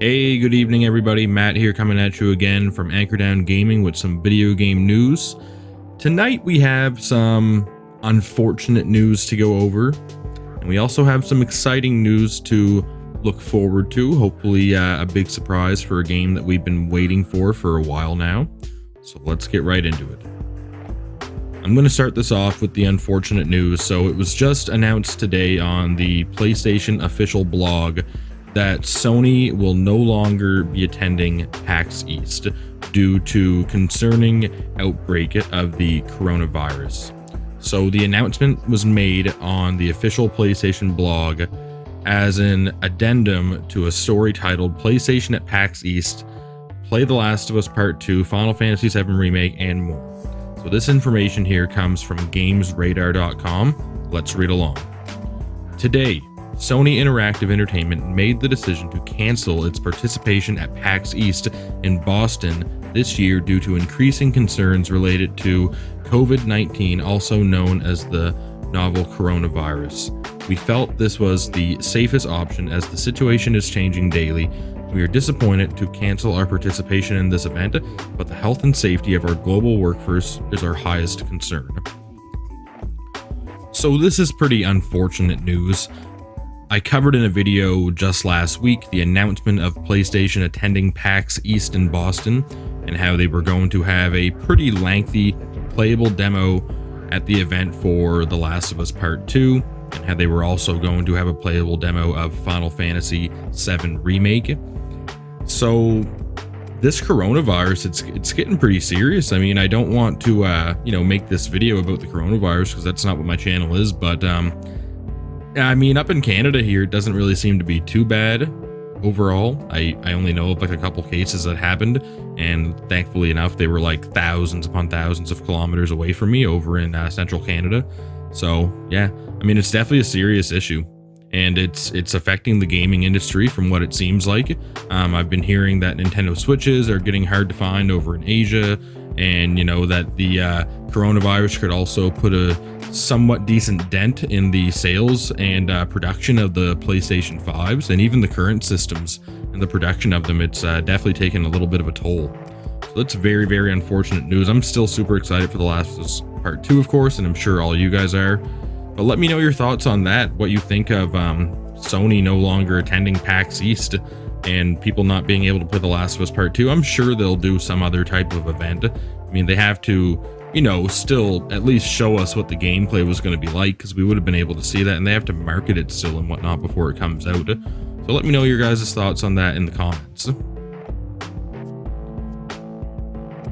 Hey, good evening everybody. Matt here coming at you again from Anchor Down Gaming with some video game news. Tonight we have some unfortunate news to go over, and we also have some exciting news to look forward to. Hopefully a big surprise for a game that we've been waiting for a while now. So let's get right into it. I'm going to start this off with the unfortunate news. So it was just announced today on the PlayStation official blog that Sony will no longer be attending Pax East due to concerning outbreak of the coronavirus. So the announcement was made on the official PlayStation blog as an addendum to a story titled PlayStation at Pax East, Play The Last of Us Part 2, Final Fantasy VII Remake, and more. So this information here comes from GamesRadar.com. Let's read along. Today, Sony Interactive Entertainment made the decision to cancel its participation at PAX East in Boston this year due to increasing concerns related to COVID-19, also known as the novel coronavirus. We felt this was the safest option as the situation is changing daily. We are disappointed to cancel our participation in this event, but the health and safety of our global workforce is our highest concern. So this is pretty unfortunate news. I covered in a video just last week the announcement of PlayStation attending PAX East in Boston and how they were going to have a pretty lengthy playable demo at the event for The Last of Us Part 2, and how they were also going to have a playable demo of Final Fantasy VII Remake. So this coronavirus, it's getting pretty serious. I mean, I don't want to make this video about the coronavirus because that's not what my channel is, but I mean, up in Canada here, it doesn't really seem to be too bad overall. I only know of like a couple cases that happened, and thankfully enough, they were like thousands upon thousands of kilometers away from me over in central Canada. So yeah, I mean, it's definitely a serious issue, and it's affecting the gaming industry from what it seems like. I've been hearing that Nintendo Switches are getting hard to find over in Asia, and that the coronavirus could also put a somewhat decent dent in the sales and production of the PlayStation 5s, and even the current systems and the production of them. It's definitely taken a little bit of a toll. So that's very, very unfortunate news. I'm still super excited for The Last of Us Part 2, of course, and I'm sure all you guys are. But let me know your thoughts on that, what you think of Sony no longer attending PAX East and people not being able to play The Last of Us Part 2. I'm sure they'll do some other type of event. I mean, they have to, still at least show us what the gameplay was going to be like, because we would have been able to see that, and they have to market it still and whatnot before it comes out. So let me know your guys' thoughts on that in the comments.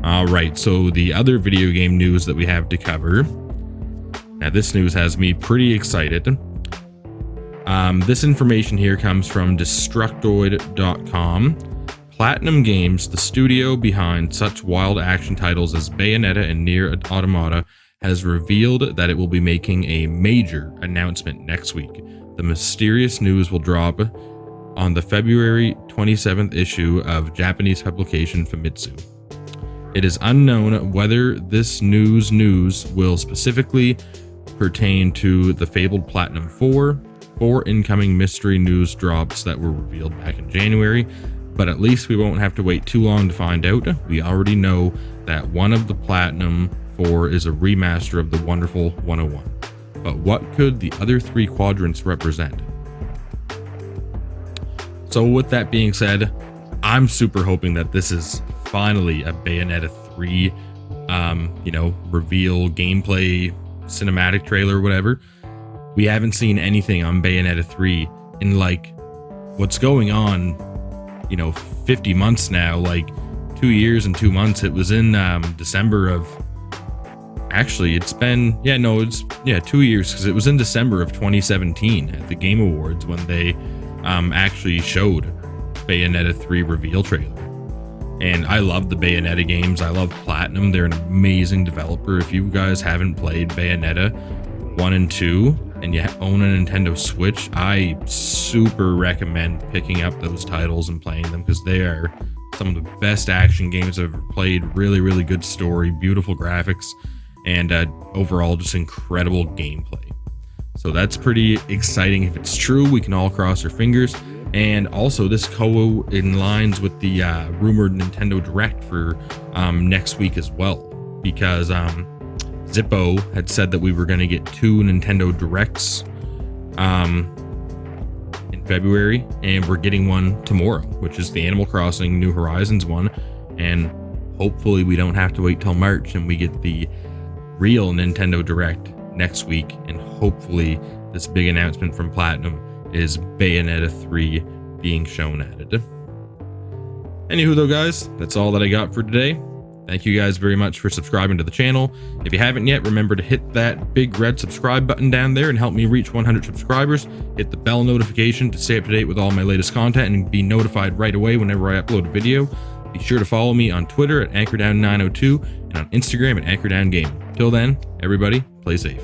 All right, so the other video game news that we have to cover. Now, this news has me pretty excited. This information here comes from Destructoid.com. Platinum Games, the studio behind such wild action titles as Bayonetta and Nier Automata, has revealed that it will be making a major announcement next week. The mysterious news will drop on the February 27th issue of Japanese publication Famitsu. It is unknown whether this news will specifically pertain to the fabled Platinum 4 incoming mystery news drops that were revealed back in January, but at least we won't have to wait too long to find out. We already know that one of the Platinum 4 is a remaster of the wonderful 101. But what could the other three quadrants represent? So with that being said, I'm super hoping that this is finally a Bayonetta 3, reveal, gameplay, cinematic trailer, whatever. We haven't seen anything on Bayonetta 3 in what's going on, 50 months now, 2 years and 2 months. It was in December of, actually it's been, 2 years, because it was in December of 2017 at the Game Awards when they actually showed Bayonetta 3 reveal trailer. And I love the Bayonetta games. I love Platinum. They're an amazing developer. If you guys haven't played Bayonetta 1 and 2 and you own a Nintendo Switch, I super recommend picking up those titles and playing them, because they are some of the best action games I've ever played. Really, really good story, beautiful graphics, and overall just incredible gameplay. So that's pretty exciting. If it's true, we can all cross our fingers. And also this co-aligns with the rumored Nintendo Direct for next week as well, because Zippo had said that we were going to get 2 Nintendo Directs in February, and we're getting one tomorrow, which is the Animal Crossing New Horizons one. And hopefully we don't have to wait till March and we get the real Nintendo Direct next week. And hopefully this big announcement from Platinum is Bayonetta 3 being shown at it. Anywho though, guys, that's all that I got for today. Thank you guys very much for subscribing to the channel. If you haven't yet, remember to hit that big red subscribe button down there and help me reach 100 subscribers. Hit the bell notification to stay up to date with all my latest content and be notified right away whenever I upload a video. Be sure to follow me on Twitter at AnchorDown902 and on Instagram at AnchorDownGame. Till then, everybody, play safe.